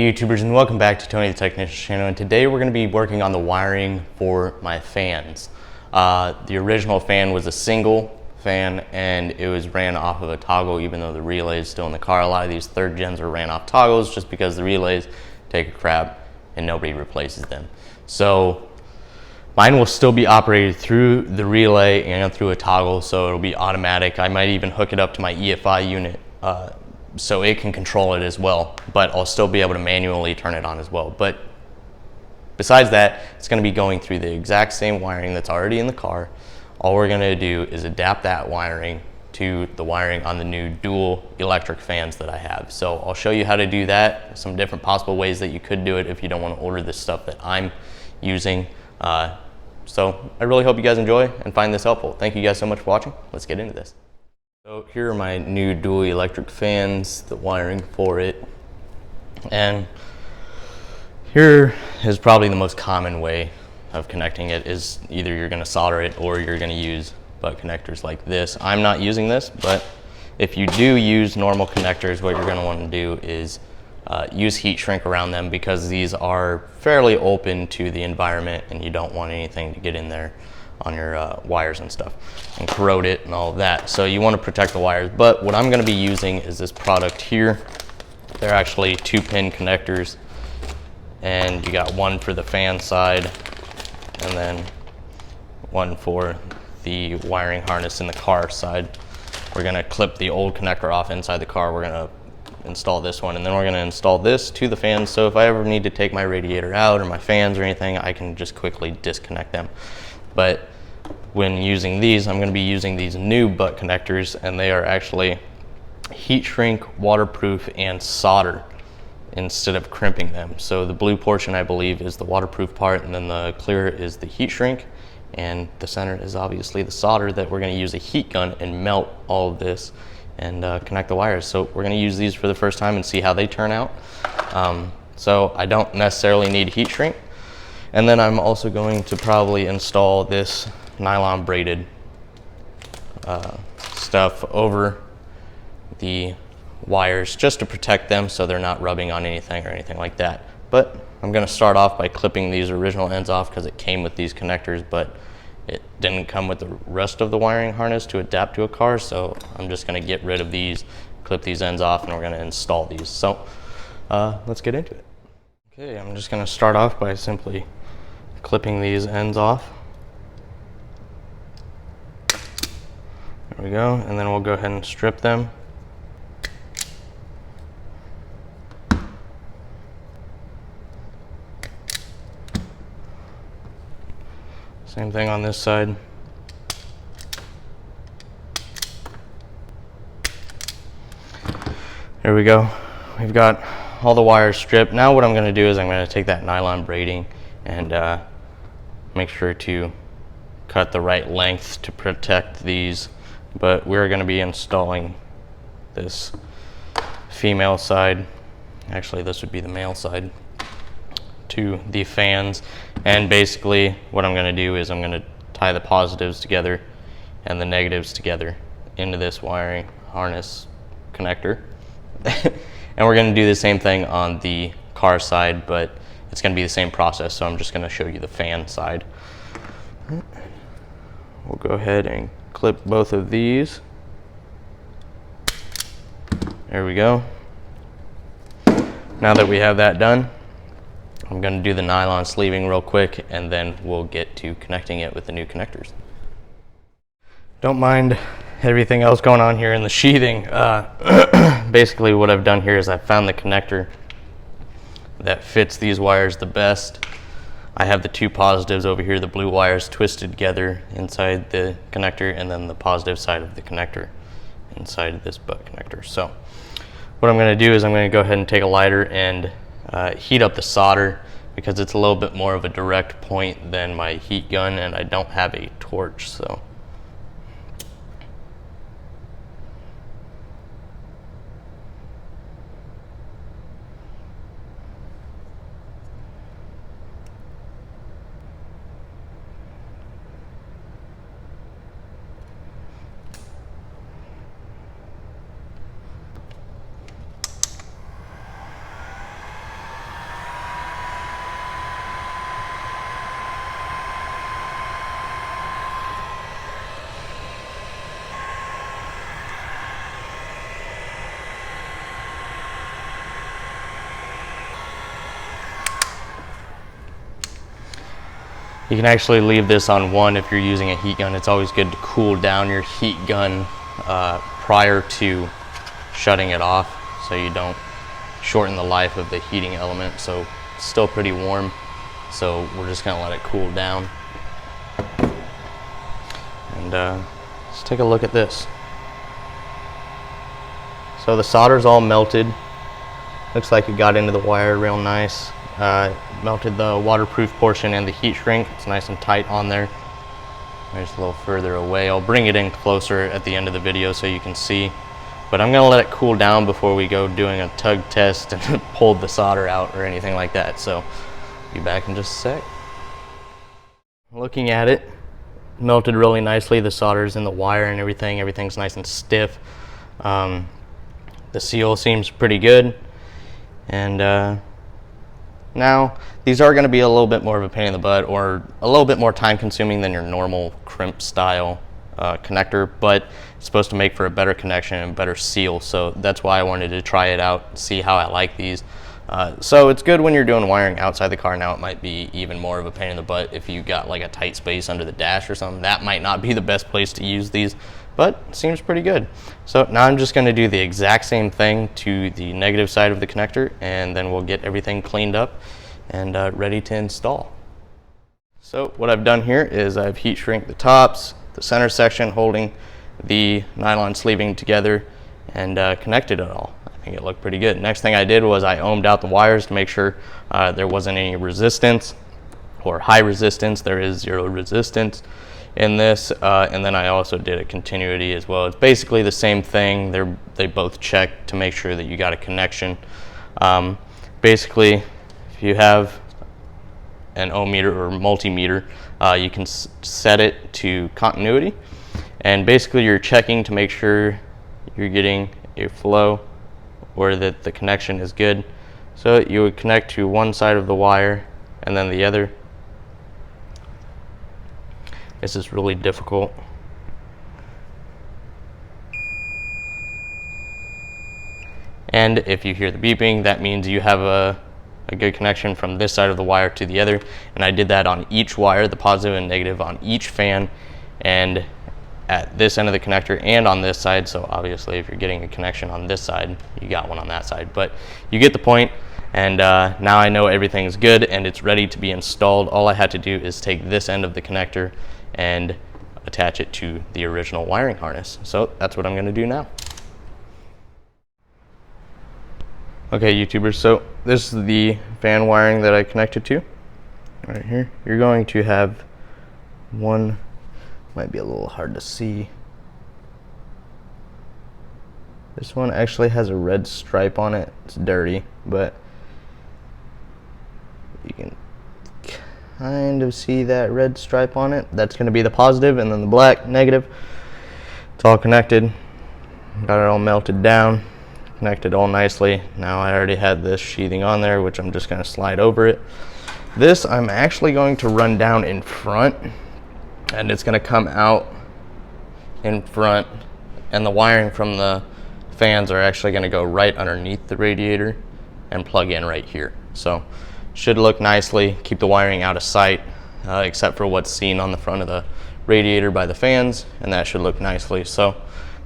Hey YouTubers, and welcome back to Tony the Technician's channel, and today we're going to be working on the wiring for my fans. The original fan was a single fan and it was ran off of a toggle even though the relay is still in the car. A lot of these third gens are ran off toggles just because the relays take a crap and nobody replaces them. So mine will still be operated through the relay and through a toggle, so it'll be automatic. I might even hook it up to my EFI unit so it can control it as well, but I'll still be able to manually turn it on as well. But besides that, it's going to be going through the exact same wiring that's already in the car. All we're going to do is adapt that wiring to the wiring on the new dual electric fans that I have. So I'll show you how to do that, some different possible ways that you could do it if you don't want to order the stuff that I'm using. So I really hope you guys enjoy and find this helpful. Thank you guys so much for watching. Let's get into this. So here are my new dual electric fans, the wiring for it. And here is probably the most common way of connecting it is either you're going to solder it or you're going to use butt connectors like this. I'm not using this, but if you do use normal connectors, what you're going to want to do is use heat shrink around them, because these are fairly open to the environment and you don't want anything to get in there on your wires and stuff and corrode it and all of that. So you want to protect the wires. But what I'm going to be using is this product here. They're actually 2-pin connectors, and you got one for the fan side and then one for the wiring harness in the car side. We're going to clip the old connector off inside the car. We're going to install this one, and then we're going to install this to the fans, so if I ever need to take my radiator out or my fans or anything, I can just quickly disconnect them. But when using these, I'm going to be using these new butt connectors, and they are actually heat shrink, waterproof, and solder instead of crimping them. So the blue portion, I believe, is the waterproof part, and then the clear is the heat shrink, and the center is obviously the solder that we're going to use a heat gun and melt all of this and connect the wires. So we're going to use these for the first time and see how they turn out. So I don't necessarily need heat shrink. And then I'm also going to probably install this nylon braided stuff over the wires just to protect them so they're not rubbing on anything or anything like that. But I'm going to start off by clipping these original ends off because it came with these connectors, but it didn't come with the rest of the wiring harness to adapt to a car. So I'm just going to get rid of these, clip these ends off, and we're going to install these. So let's get into it. Okay, I'm just going to start off by simply clipping these ends off. There we go, and then we'll go ahead and strip them. Same thing on this side. There we go. We've got all the wires stripped. Now what I'm going to do is I'm going to take that nylon braiding and make sure to cut the right length to protect these. But we're going to be installing this female side, actually this would be the male side, to the fans. And basically what I'm going to do is I'm going to tie the positives together and the negatives together into this wiring harness connector. And we're going to do the same thing on the car side, but it's going to be the same process, so I'm just going to show you the fan side. We'll go ahead and clip both of these. There we go. Now that we have that done, I'm going to do the nylon sleeving real quick, and then we'll get to connecting it with the new connectors. Don't mind everything else going on here in the sheathing. Basically what I've done here is I've found the connector that fits these wires the best. I have the two positives over here, the blue wires twisted together inside the connector, and then the positive side of the connector inside of this butt connector. So what I'm going to do is I'm going to go ahead and take a lighter and heat up the solder, because it's a little bit more of a direct point than my heat gun, and I don't have a torch. So You can actually leave this on 1 if you're using a heat gun. It's always good to cool down your heat gun prior to shutting it off so you don't shorten the life of the heating element. So it's still pretty warm, so we're just gonna let it cool down. And let's take a look at this. So the solder's all melted. Looks like it got into the wire real nice. Melted the waterproof portion and the heat shrink. It's nice and tight on there. There's a little further away. I'll bring it in closer at the end of the video so you can see. But I'm gonna let it cool down before we go doing a tug test and pull the solder out or anything like that. So be back in just a sec. Looking at it, melted really nicely. The solder's in the wire and everything. Everything's nice and stiff. The seal seems pretty good. And now, these are going to be a little bit more of a pain in the butt or a little bit more time consuming than your normal crimp style connector, but it's supposed to make for a better connection and better seal. So that's why I wanted to try it out, see how I like these. So it's good when you're doing wiring outside the car. Now it might be even more of a pain in the butt if you got like a tight space under the dash or something. That might not be the best place to use these, but it seems pretty good. So now I'm just going to do the exact same thing to the negative side of the connector, and then we'll get everything cleaned up and ready to install. So what I've done here is I've heat shrink the tops, the center section holding the nylon sleeving together, and connected it all. I think it looked pretty good. Next thing I did was I ohmed out the wires to make sure there wasn't any resistance or high resistance. There is 0 resistance in this, and then I also did a continuity as well. It's basically the same thing. They both check to make sure that you got a connection. Basically, if you have an ohm meter or multimeter, you can set it to continuity, and basically you're checking to make sure you're getting a flow or that the connection is good. So you would connect to one side of the wire and then the other. This is really difficult. And if you hear the beeping, that means you have a good connection from this side of the wire to the other. And I did that on each wire, the positive and negative on each fan, and at this end of the connector and on this side. So obviously if you're getting a connection on this side, you got one on that side, but you get the point. And now I know everything's good and it's ready to be installed. All I had to do is take this end of the connector and attach it to the original wiring harness. So that's what I'm gonna do now. Okay, YouTubers, so this is the fan wiring that I connected to right here. You're going to have one, might be a little hard to see. This one actually has a red stripe on it. It's dirty, but you can kind of see that red stripe on it. That's going to be the positive, and then the black, negative. It's all connected. Got it all melted down, connected all nicely. Now I already had this sheathing on there, which I'm just going to slide over it. This I'm actually going to run down in front, and it's going to come out in front, and the wiring from the fans are actually going to go right underneath the radiator and plug in right here. So should look nicely, keep the wiring out of sight, except for what's seen on the front of the radiator by the fans, and that should look nicely. So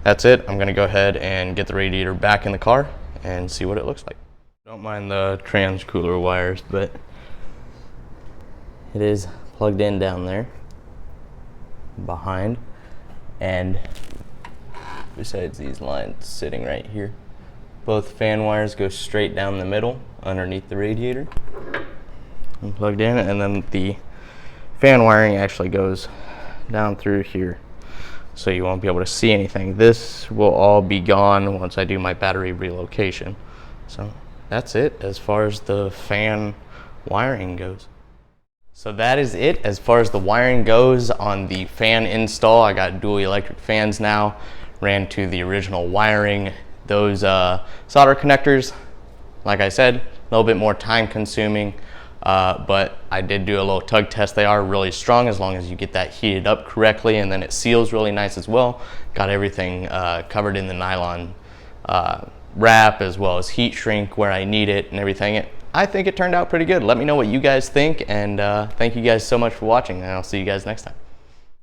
that's it. I'm going to go ahead and get the radiator back in the car and see what it looks like. Don't mind the trans cooler wires, but it is plugged in down there behind, and besides these lines sitting right here, both fan wires go straight down the middle underneath the radiator and plugged in, and then the fan wiring actually goes down through here, so you won't be able to see anything. This will all be gone once I do my battery relocation. So that's it as far as the fan wiring goes. So that is it as far as the wiring goes on the fan install. I got dual electric fans now, ran to the original wiring. Those solder connectors, like I said, a little bit more time consuming, but I did do a little tug test. They are really strong as long as you get that heated up correctly, and then it seals really nice as well. Got everything covered in the nylon wrap, as well as heat shrink where I need it and everything. I think it turned out pretty good. Let me know what you guys think, and thank you guys so much for watching, and I'll see you guys next time.